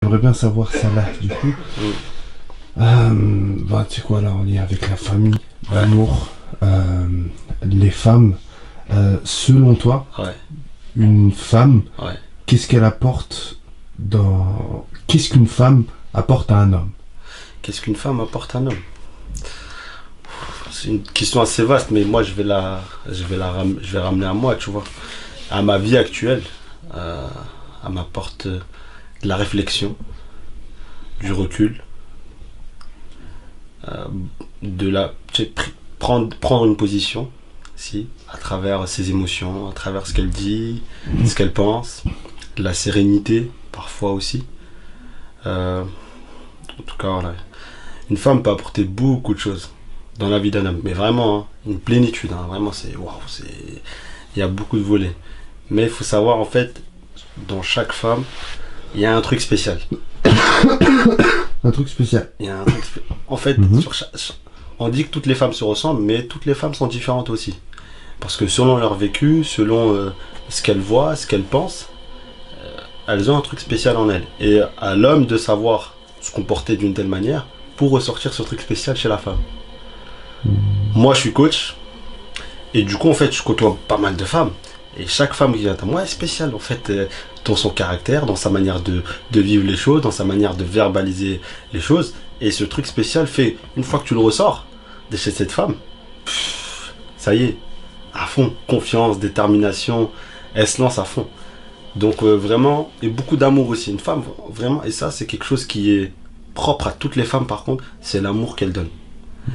J'aimerais bien savoir ça là, du coup. Bah, tu sais quoi, là, on est avec la famille, l'amour, les femmes. Selon toi, Ouais, une femme, ouais. qu'est-ce qu'elle apporte dans... Qu'est-ce qu'une femme apporte à un homme? Qu'est-ce qu'une femme apporte à un homme? C'est une question assez vaste, mais moi je vais ramener à moi, tu vois, à ma vie actuelle. Euh, Elle m'apporte de la réflexion, du recul, euh, tu sais, prendre une position, si, à travers ses émotions, à travers ce qu'elle dit, ce qu'elle pense, de la sérénité, parfois aussi. Euh, En tout cas, voilà. Une femme peut apporter beaucoup de choses dans la vie d'un homme, mais vraiment, hein, une plénitude, hein, vraiment, c'est, waouh, il y a beaucoup de volets. Mais il faut savoir, en fait, dans chaque femme, il y a un truc spécial. Un truc spécial. Il y a un truc En fait, Mhm. on dit que toutes les femmes se ressemblent, mais toutes les femmes sont différentes aussi. Parce que selon leur vécu, selon ce qu'elles voient, ce qu'elles pensent, elles ont un truc spécial en elles. Et à l'homme de savoir se comporter d'une telle manière pour ressortir ce truc spécial chez la femme. Moi, je suis coach, et du coup, en fait, je côtoie pas mal de femmes. Et chaque femme qui vient à moi est spéciale, en fait, dans son caractère, dans sa manière de vivre les choses, dans sa manière de verbaliser les choses. Et ce truc spécial fait, une fois que tu le ressors de chez cette femme, ça y est, à fond, confiance, détermination, elle se lance à fond. Donc vraiment, et beaucoup d'amour aussi. Une femme, vraiment, et ça c'est quelque chose qui est propre à toutes les femmes par contre, c'est l'amour qu'elles donnent.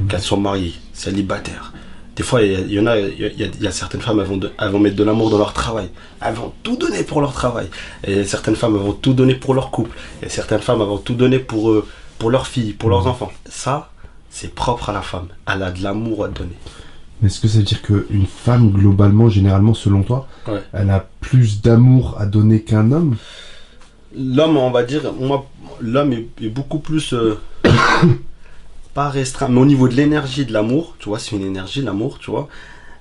Qu'elles soient mariées, célibataires. Des fois, il y en a, il y a certaines femmes, elles vont mettre de l'amour dans leur travail. Elles vont tout donner pour leur travail. Et certaines femmes, elles vont tout donner pour leur couple. Et certaines femmes, elles vont tout donner pour leurs filles, pour leurs enfants. Ça, c'est propre à la femme. Elle a de l'amour à donner. Mais est-ce que ça veut dire qu'une femme, globalement, généralement, selon toi, Ouais. elle a plus d'amour à donner qu'un homme? L'homme, on va dire, moi, l'homme est beaucoup plus, pas restreint, mais au niveau de l'énergie, de l'amour, tu vois, c'est une énergie, l'amour, tu vois.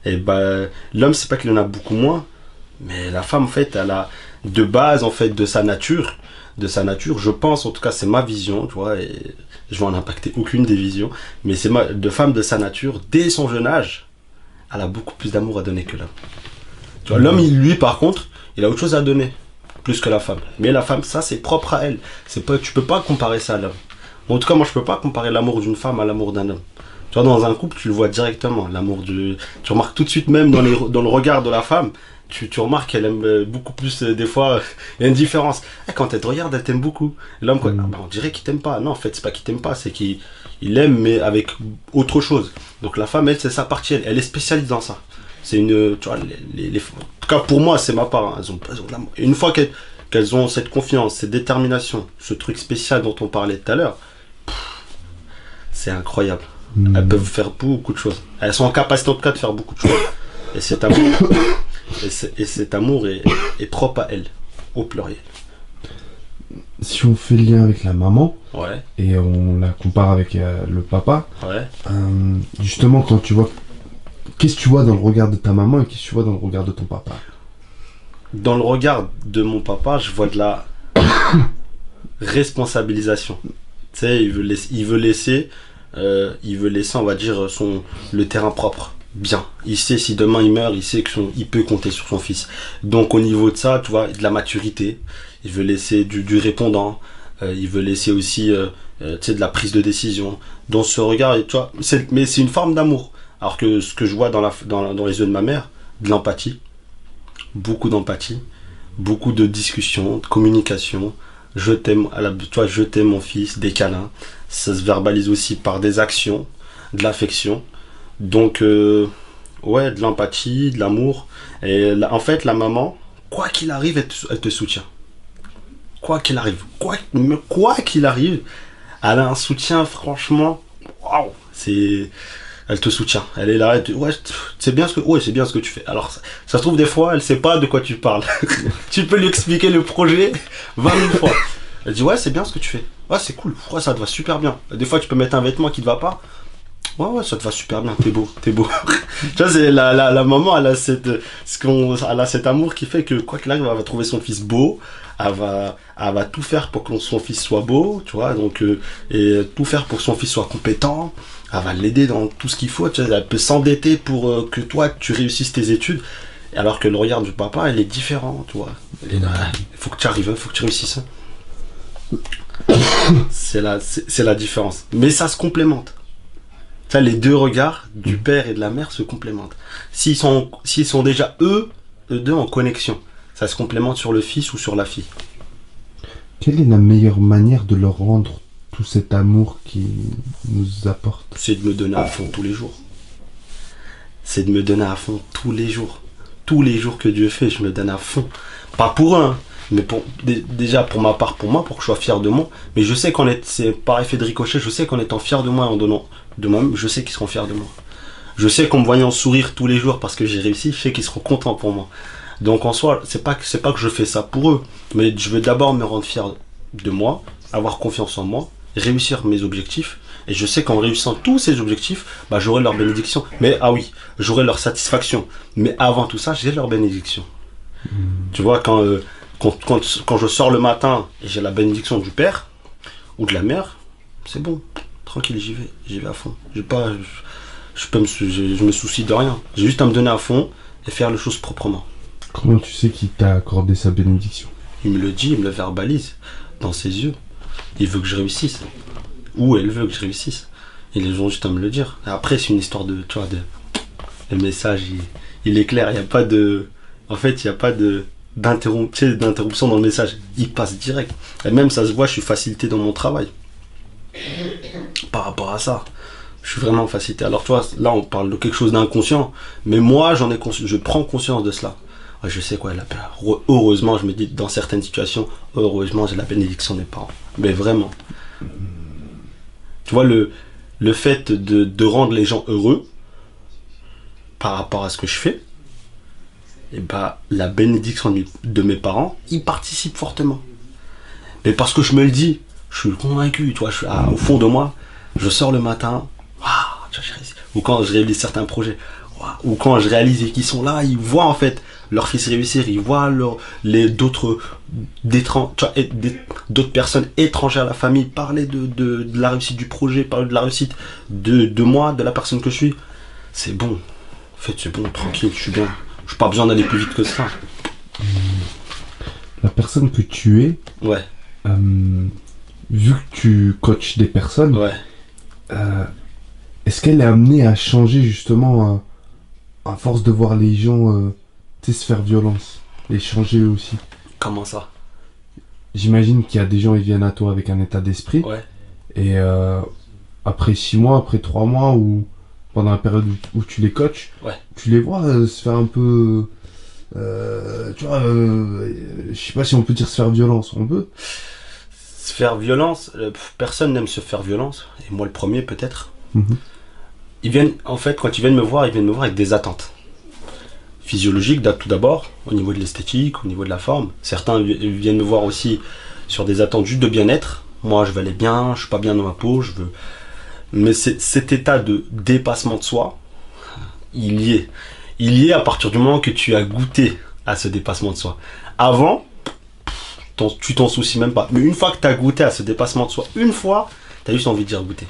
Et ben, l'homme, c'est pas qu'il en a beaucoup moins, mais la femme, en fait, elle a de base, en fait, de sa nature, je pense, en tout cas, c'est ma vision, tu vois, et je vais en impacter aucune des visions, mais de femme de sa nature, dès son jeune âge, elle a beaucoup plus d'amour à donner que l'homme. Tu vois, l'homme, lui, par contre, il a autre chose à donner, plus que la femme. Mais la femme, ça, c'est propre à elle. Tu peux pas comparer ça à l'homme. En tout cas, moi, je peux pas comparer l'amour d'une femme à l'amour d'un homme. Tu vois, dans un couple, tu le vois directement, tu remarques tout de suite, même dans le regard de la femme, tu remarques qu'elle aime beaucoup plus, des fois, il y a une différence. Quand elle te regarde, elle t'aime beaucoup. L'homme, quoi, on dirait qu'il t'aime pas. Non, en fait, c'est pas qu'il t'aime pas, c'est qu'il aime, mais avec autre chose. Donc la femme, elle, c'est sa partie, elle est spécialiste dans ça. C'est une, tu vois, en tout cas, pour moi, c'est ma part, hein. Elles ont de l'amour. Et une fois qu'elles ont cette confiance, cette détermination, ce truc spécial dont on parlait tout à l'heure, c'est incroyable. Elles peuvent faire beaucoup de choses. Elles sont en capacité en tout cas de faire beaucoup de choses. Et cet amour, cet amour est propre à elles, au pluriel. Si on fait le lien avec la maman, Ouais, et on la compare avec le papa, ouais. justement, quand tu vois... Qu'est-ce que tu vois dans le regard de ta maman et qu'est-ce que tu vois dans le regard de ton papa? Dans le regard de mon papa, je vois de la responsabilisation. Tu sais, il veut laisser, on va dire, le terrain propre. Bien. Il sait si demain il meurt, il sait il peut compter sur son fils. Donc au niveau de ça, tu vois, de la maturité. Il veut laisser du répondant. Il veut laisser aussi, tu sais, de la prise de décision. Dans ce regard, tu vois, mais c'est une forme d'amour. Alors que ce que je vois dans les yeux de ma mère, de l'empathie, beaucoup d'empathie, beaucoup de discussion, de communication. Je t'aime, toi, je t'aime mon fils, des câlins. Ça se verbalise aussi par des actions, de l'affection. Donc, ouais, de l'empathie, de l'amour. Et en fait, la maman, quoi qu'il arrive, elle te soutient. Quoi qu'il arrive, quoi qu'il arrive, elle a un soutien, franchement, waouh, elle te soutient. Elle est là, ouais, c'est bien ce que tu fais. Alors, ça se trouve, des fois, elle sait pas de quoi tu parles. Tu peux lui expliquer le projet 20 000 fois. Elle dit, ouais, c'est bien ce que tu fais. Ouais, c'est cool. Ouais, ça te va super bien. Des fois, tu peux mettre un vêtement qui te va pas. Ouais, ça te va super bien, t'es beau, t'es beau. Tu vois, c'est la maman, elle a elle a cet amour qui fait que, quoi qu'il arrive, elle va trouver son fils beau, elle va tout faire pour que son fils soit beau, tu vois, donc, et tout faire pour que son fils soit compétent, elle va l'aider dans tout ce qu'il faut, tu vois, elle peut s'endetter pour que toi, tu réussisses tes études, alors que le regard du papa, elle est différent, tu vois. Il faut que tu arrives, faut que tu réussisses. C'est la différence. Mais ça se complémente. Ça, les deux regards du père et de la mère se complémentent. S'ils sont déjà eux deux en connexion, ça se complémente sur le fils ou sur la fille. Quelle est la meilleure manière de leur rendre tout cet amour qu'ils nous apportent? C'est de me donner à fond tous les jours. C'est de me donner à fond tous les jours. Tous les jours que Dieu fait, je me donne à fond. Pas pour eux, hein, mais déjà pour ma part, pour moi, pour que je sois fier de moi. Mais je sais c'est par effet de ricochet, je sais qu'en étant fier de moi, en donnant de moi-même, je sais qu'ils seront fiers de moi. Je sais qu'en me voyant sourire tous les jours parce que j'ai réussi, je sais qu'ils seront contents pour moi. Donc en soi, c'est pas que je fais ça pour eux, mais je veux d'abord me rendre fier de moi, avoir confiance en moi, réussir mes objectifs. Et je sais qu'en réussissant tous ces objectifs, bah, j'aurai leur bénédiction. Mais ah oui, j'aurai leur satisfaction. Mais avant tout ça, j'ai leur bénédiction. Tu vois, quand je sors le matin et j'ai la bénédiction du père ou de la mère, c'est bon, tranquille, j'y vais à fond. Je me soucie de rien. J'ai juste à me donner à fond et faire les choses proprement. Comment tu sais qu'il t'a accordé sa bénédiction? Il me le dit, il me le verbalise dans ses yeux. Il veut que je réussisse. Ou elle veut que je réussisse. Et les gens juste à me le dire. Et après, c'est une histoire de, tu vois, le message, il est clair. Il n'y a pas de, en fait, il n'y a pas d'interruption dans le message. Il passe direct. Et même, ça se voit, je suis facilité dans mon travail. Par rapport à ça. Je suis vraiment facilité. Alors, tu vois, là, on parle de quelque chose d'inconscient. Mais moi, je prends conscience de cela. Je sais quoi, heureusement, je me dis, dans certaines situations, heureusement, j'ai la bénédiction des parents. Mais vraiment. Tu vois, le fait de rendre les gens heureux par rapport à ce que je fais, et bah, la bénédiction de mes parents, ils participent fortement. Mais parce que je me le dis, je suis convaincu, tu vois, au fond de moi, je sors le matin, ou quand je réalise certains projets, ou quand je réalise qu'ils sont là, ils voient en fait leur fils réussir, ils voient d'autres personnes étrangères à la famille parler de la réussite du projet, parler de la réussite de moi, de la personne que je suis. C'est bon. En fait, c'est bon, tranquille, je suis bien. Je n'ai pas besoin d'aller plus vite que ça. La personne que tu es, ouais. Vu que tu coaches des personnes, ouais. Est-ce qu'elle est amenée à changer justement à force de voir les gens se faire violence et changer eux aussi? Comment ça? J'imagine qu'il y a des gens qui viennent à toi avec un état d'esprit. Ouais. Et après 6 mois, après 3 mois, ou pendant la période où tu les coaches, ouais. Tu les vois se faire un peu... tu vois, je sais pas si on peut dire se faire violence, on peut. Se faire violence, personne n'aime se faire violence, et moi le premier peut-être. Ils viennent, en fait, quand ils viennent me voir avec des attentes physiologiques tout d'abord, au niveau de l'esthétique, au niveau de la forme. Certains viennent me voir aussi sur des attentes juste de bien-être. Moi, je vais aller bien, je suis pas bien dans ma peau, je veux... Mais cet état de dépassement de soi, il y est. Il y est à partir du moment que tu as goûté à ce dépassement de soi. Avant, tu t'en soucies même pas. Mais une fois que tu as goûté à ce dépassement de soi, une fois, tu as juste envie de dire goûter.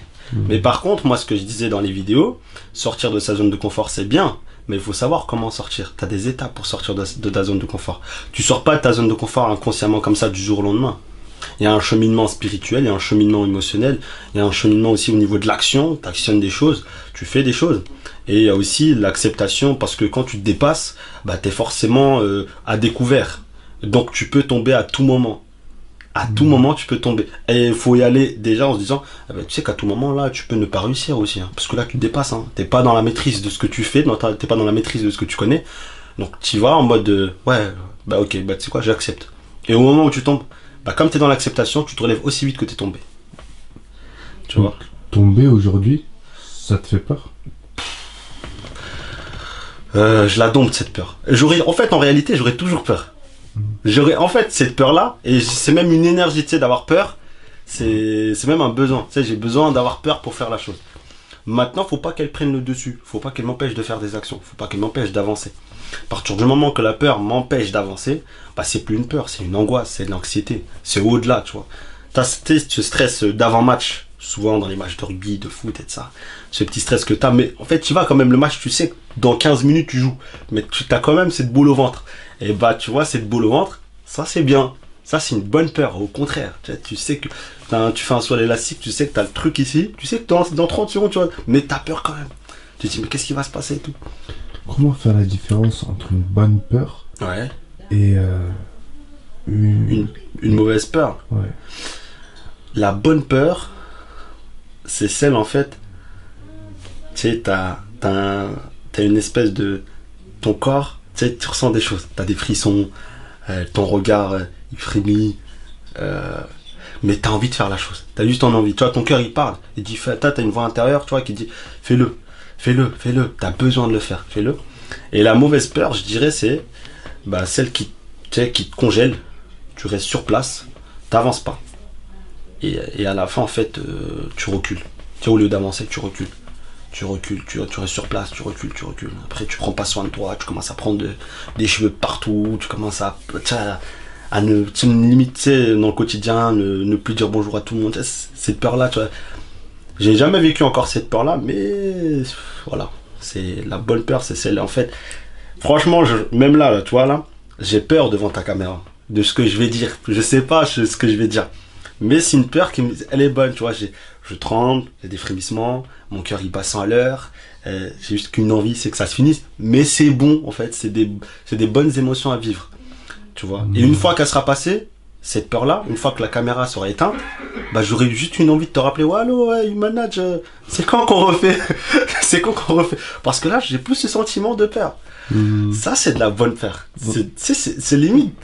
Mais par contre, moi, ce que je disais dans les vidéos, sortir de sa zone de confort, c'est bien. Mais il faut savoir comment sortir. Tu as des étapes pour sortir de ta zone de confort. Tu sors pas de ta zone de confort inconsciemment comme ça du jour au lendemain. Il y a un cheminement spirituel, il y a un cheminement émotionnel, il y a un cheminement aussi au niveau de l'action. Tu actionnes des choses, tu fais des choses. Et il y a aussi l'acceptation, parce que quand tu te dépasses, bah, tu es forcément à découvert. Donc tu peux tomber à tout moment. À tout moment, tu peux tomber. Et il faut y aller déjà en se disant, ah ben, tu sais qu'à tout moment, là, tu peux ne pas réussir aussi. Hein, parce que là, tu te dépasses. Hein. Tu n'es pas dans la maîtrise de ce que tu fais, tu n'es pas dans la maîtrise de ce que tu connais. Donc tu vas en mode, ouais, bah ok, bah tu sais quoi, j'accepte. Et au moment où tu tombes, bah, comme tu es dans l'acceptation, tu te relèves aussi vite que tu es tombé. Tu vois. Tomber aujourd'hui, ça te fait peur? Je la dompte, cette peur. En fait, en réalité, j'aurais toujours peur. J'aurais en fait cette peur là, et c'est même une énergie, tu sais, d'avoir peur, c'est même un besoin, tu sais, j'ai besoin d'avoir peur pour faire la chose. Maintenant, faut pas qu'elle prenne le dessus. Faut pas qu'elle m'empêche de faire des actions. Faut pas qu'elle m'empêche d'avancer. À partir du moment que la peur m'empêche d'avancer, bah c'est plus une peur, c'est une angoisse, c'est de l'anxiété. C'est au-delà, tu vois. T'as ce stress d'avant-match, souvent dans les matchs de rugby, de foot et de ça. Ce petit stress que t'as, mais en fait, tu vas quand même le match, tu sais que dans 15 minutes tu joues. Mais tu as quand même cette boule au ventre. Et bah, tu vois, cette boule au ventre, ça c'est bien. Ça, c'est une bonne peur, au contraire. Tu sais que tu fais un saut à l'élastique, tu sais que tu as le truc ici, tu sais que dans 30 secondes, tu vois, mais tu as peur quand même. Tu te dis, mais qu'est-ce qui va se passer et tout. Comment faire la différence entre une bonne peur Ouais. et Une mauvaise peur. Ouais. La bonne peur, c'est celle, en fait, tu sais, t'as une espèce de... Ton corps, tu sais, tu ressens des choses. Tu as des frissons, ton regard, il frémit. Mais t'as envie de faire la chose. T'as juste en envie. Tu vois, ton cœur, il parle. Il dit, t'as une voix intérieure, tu vois, qui dit, fais-le, fais-le, fais-le. T'as besoin de le faire, fais-le. Et la mauvaise peur, je dirais, c'est bah, celle qui, tu sais, qui te congèle. Tu restes sur place, t'avances pas. Et à la fin, en fait, tu recules. Tu sais, au lieu d'avancer, tu recules. Tu recules, tu restes sur place, tu recules, tu recules. Après, tu prends pas soin de toi, tu commences à prendre des cheveux de partout, tu commences à limite, tu sais, dans le quotidien, ne plus dire bonjour à tout le monde. Tu sais, cette peur-là, tu vois. J'ai jamais vécu encore cette peur-là, mais voilà. C'est la bonne peur, c'est celle, en fait. Franchement, même là, tu vois, là, j'ai peur devant ta caméra, de ce que je vais dire. Je sais pas ce que je vais dire. Mais c'est une peur elle est bonne, tu vois. Je tremble, j'ai des frémissements, mon cœur il bat 100 à l'heure. J'ai juste qu'une envie, c'est que ça se finisse. Mais c'est bon, en fait, c'est des bonnes émotions à vivre. Tu vois. Et une fois qu'elle sera passée, cette peur-là, une fois que la caméra sera éteinte, bah j'aurai juste une envie de te rappeler, ouais, allô, ouais, Humanage, c'est quand qu'on refait c'est quand qu'on refait. Parce que là, j'ai plus ce sentiment de peur. Ça, c'est de la bonne peur. C'est limite.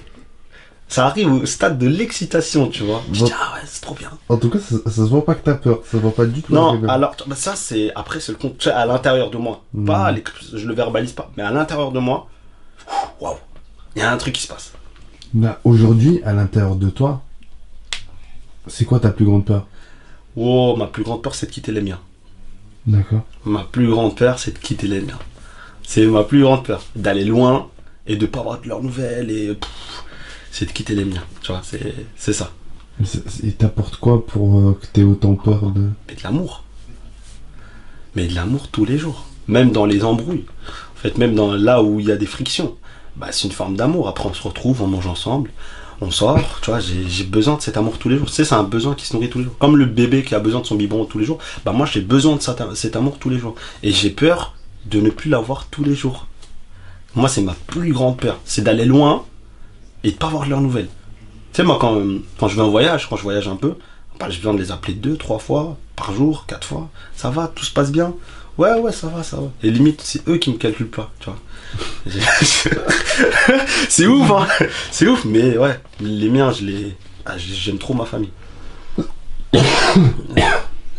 Ça arrive au stade de l'excitation, tu vois. Je dis, ah ouais, c'est trop bien. En tout cas, ça se voit pas que t'as peur. Ça se voit pas du tout. Non, alors, bah ça, c'est, après, c'est le compte, à l'intérieur de moi. Pas, je le verbalise pas, mais à l'intérieur de moi, waouh, il y a un truc qui se passe. Là, aujourd'hui, à l'intérieur de toi, c'est quoi ta plus grande peur? Oh, ma plus grande peur, c'est de quitter les miens. D'accord. Ma plus grande peur, c'est de quitter les miens. C'est ma plus grande peur. D'aller loin et de pas avoir de leurs nouvelles et c'est de quitter les miens. Tu vois, c'est ça. Et t'apportes quoi pour que t'aies autant peur de... Mais de l'amour. Mais de l'amour tous les jours. Même dans les embrouilles. En fait, même là où il y a des frictions. Bah, c'est une forme d'amour. Après, on se retrouve, on mange ensemble, on sort. Tu vois, j'ai besoin de cet amour tous les jours. Tu sais, c'est un besoin qui se nourrit tous les jours. Comme le bébé qui a besoin de son biberon tous les jours. Bah, moi, j'ai besoin de cet amour tous les jours. Et j'ai peur de ne plus l'avoir tous les jours. Moi, c'est ma plus grande peur. C'est d'aller loin et de pas avoir de leurs nouvelles. Tu sais, moi, quand je vais en voyage, quand je voyage un peu, bah, je viens de les appeler 2, 3 fois par jour, 4 fois. Ça va, tout se passe bien. Ouais, ça va. Et limite, c'est eux qui me calculent pas, tu vois. C'est ouf, hein. C'est ouf, mais ouais, les miens, j'aime trop ma famille.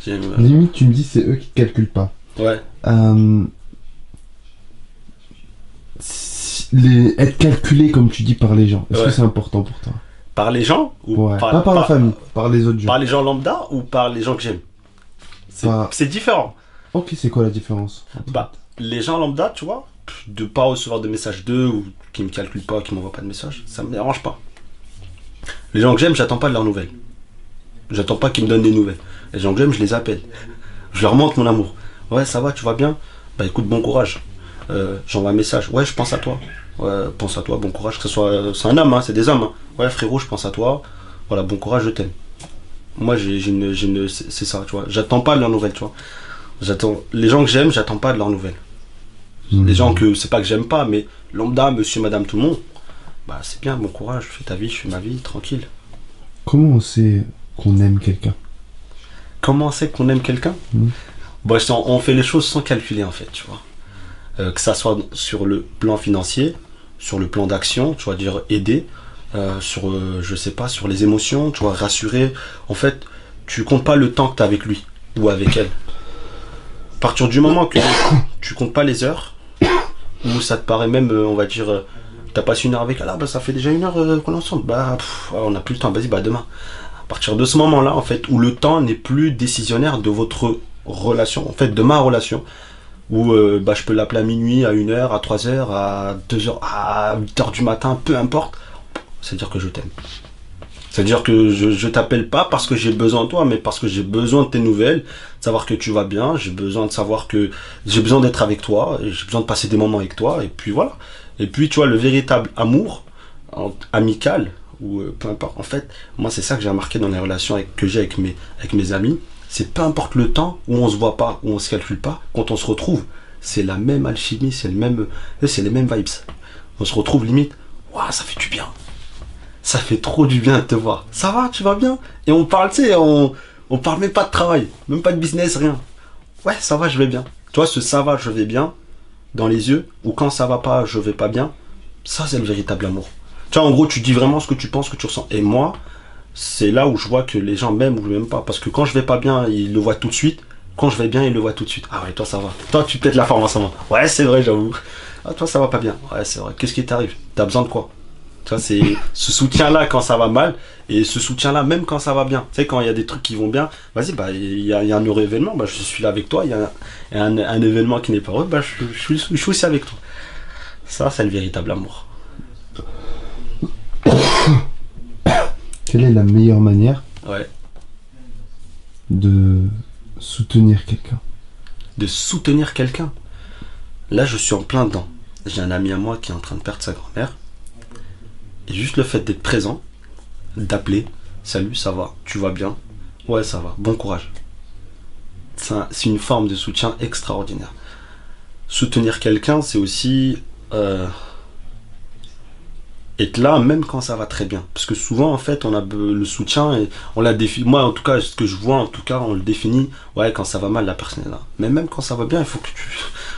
Limite, tu me dis, c'est eux qui te calculent pas. Ouais. Être calculé, comme tu dis, par les gens, est-ce que c'est important pour toi? Par les gens ou ouais. Pas par la famille, par les autres gens. Par les gens lambda ou par les gens que j'aime? C'est différent. Ok, c'est quoi la différence? Bah, les gens lambda, tu vois, de pas recevoir de messages d'eux ou qui me calculent pas, qui m'envoient pas de messages, ça me dérange pas. Les gens que j'aime, j'attends pas de leurs nouvelles. J'attends pas qu'ils me donnent des nouvelles. Les gens que j'aime, je les appelle. Je leur montre mon amour. Ouais, ça va, tu vas bien? Bah écoute, bon courage. J'envoie un message. Ouais, je pense à toi. Ouais, pense à toi, bon courage. Que ce soit, c'est un homme, hein, c'est des hommes. Hein. Ouais, frérot, je pense à toi. Voilà, bon courage, je t'aime. Moi, c'est ça, tu vois. J'attends pas de leurs nouvelles, tu vois. Les gens que j'aime, j'attends pas de leurs nouvelles. Les gens que c'est pas que j'aime pas, mais lambda, monsieur, madame, tout le monde, bah c'est bien, bon courage, fais ta vie, je fais ma vie, tranquille. Comment on sait qu'on aime quelqu'un? Comment on sait qu'on aime quelqu'un? Bah, on fait les choses sans calculer, en fait, tu vois. Que ça soit sur le plan financier, sur le plan d'action, tu vois, dire aider, sur, je sais pas, sur les émotions, tu vois, rassurer. En fait, tu comptes pas le temps que tu as avec lui ou avec elle. À partir du moment que tu comptes pas les heures, ou ça te paraît même, on va dire, t'as passé une heure avec elle, ah bah ça fait déjà une heure qu'on est ensemble, bah on n'a plus le temps, vas-y, bah demain. À partir de ce moment-là, en fait, où le temps n'est plus décisionnaire de votre relation, en fait, de ma relation, où je peux l'appeler à minuit, à 1h, à 3h, à 2h, à 8h du matin, peu importe, c'est-à-dire que je t'aime. C'est-à-dire que je t'appelle pas parce que j'ai besoin de toi, mais parce que j'ai besoin de tes nouvelles, de savoir que tu vas bien, j'ai besoin de savoir que j'ai besoin d'être avec toi, et j'ai besoin de passer des moments avec toi, et puis voilà. Et puis, tu vois, le véritable amour, amical, ou peu importe, en fait, moi, c'est ça que j'ai remarqué dans les relations que j'ai avec mes amis, c'est peu importe le temps où on se voit pas, où on se calcule pas, quand on se retrouve, c'est la même alchimie, c'est les mêmes vibes. On se retrouve limite, waouh, ça fait du bien. Ça fait trop du bien de te voir. Ça va, tu vas bien? Et on parle, tu sais, on parle même pas de travail, même pas de business, rien. Ouais, ça va, je vais bien. Tu vois, ce ça va, je vais bien, dans les yeux, ou quand ça va pas, je vais pas bien, ça c'est le véritable amour. Tu vois, en gros, tu dis vraiment ce que tu penses, ce que tu ressens. Et moi, c'est là où je vois que les gens m'aiment ou ne m'aiment pas. Parce que quand je vais pas bien, ils le voient tout de suite. Quand je vais bien, ils le voient tout de suite. Ah ouais, toi ça va. Toi, tu pètes la forme en ce moment. Ouais, c'est vrai, j'avoue. Ah, toi, ça va pas bien. Ouais, c'est vrai. Qu'est-ce qui t'arrive? T'as besoin de quoi? Tu vois, c'est ce soutien-là quand ça va mal et ce soutien-là même quand ça va bien. Tu sais, quand il y a des trucs qui vont bien, vas-y, il y a un heureux événement, je suis là avec toi. Il y a un événement qui n'est pas heureux, je suis aussi avec toi. Ça, c'est le véritable amour. Quelle est la meilleure manière Ouais. de soutenir quelqu'un? De soutenir quelqu'un. Là, je suis en plein dedans. J'ai un ami à moi qui est en train de perdre sa grand-mère. Et juste le fait d'être présent, d'appeler, salut, ça va, tu vas bien? Ouais, ça va, bon courage. C'est une forme de soutien extraordinaire. Soutenir quelqu'un, c'est aussi être là même quand ça va très bien. Parce que souvent, en fait, on a le soutien et on l'a défini. Moi, en tout cas, ce que je vois, en tout cas, on le définit. Ouais, quand ça va mal, la personne est là. Mais même quand ça va bien, il faut que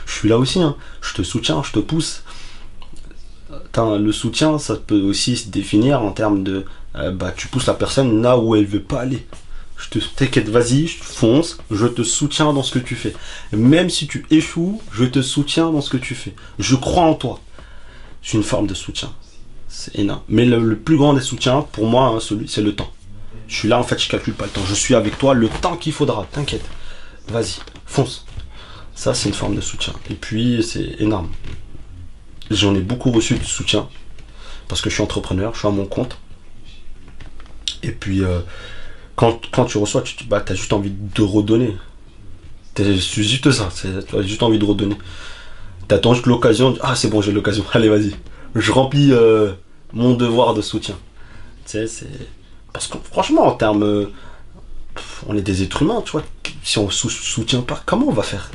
je suis là aussi. Hein. Je te soutiens, je te pousse. Le soutien, ça peut aussi se définir en termes de tu pousses la personne là où elle veut pas aller. T'inquiète, vas-y, fonce, je te soutiens dans ce que tu fais. Même si tu échoues, je te soutiens dans ce que tu fais. Je crois en toi. C'est une forme de soutien. C'est énorme. Mais le plus grand des soutiens, pour moi, hein, c'est le temps. Je suis là, en fait, je calcule pas le temps. Je suis avec toi le temps qu'il faudra. T'inquiète. Vas-y, fonce. Ça, c'est une forme de soutien. Et puis, c'est énorme. J'en ai beaucoup reçu de soutien. Parce que je suis entrepreneur, je suis à mon compte. Et puis, quand tu reçois, t'as juste envie de redonner. C'est juste ça. Tu as juste envie de redonner. T'attends juste l'occasion. Ah, c'est bon, j'ai l'occasion. Allez, vas-y. Je remplis mon devoir de soutien. Tu sais, c'est. Parce que franchement, en termes. On est des êtres humains, tu vois. Si on soutient pas, comment on va faire?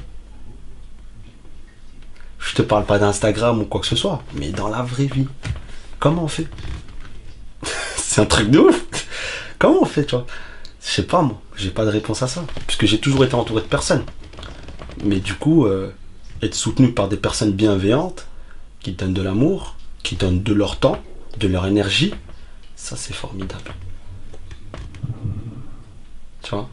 Je te parle pas d'Instagram ou quoi que ce soit, mais dans la vraie vie, comment on fait? C'est un truc de ouf. Comment on fait, tu vois? Je sais pas, moi. J'ai pas de réponse à ça. Puisque j'ai toujours été entouré de personnes. Mais du coup, être soutenu par des personnes bienveillantes, qui donnent de l'amour, qui donnent de leur temps, de leur énergie, ça c'est formidable. Tu vois?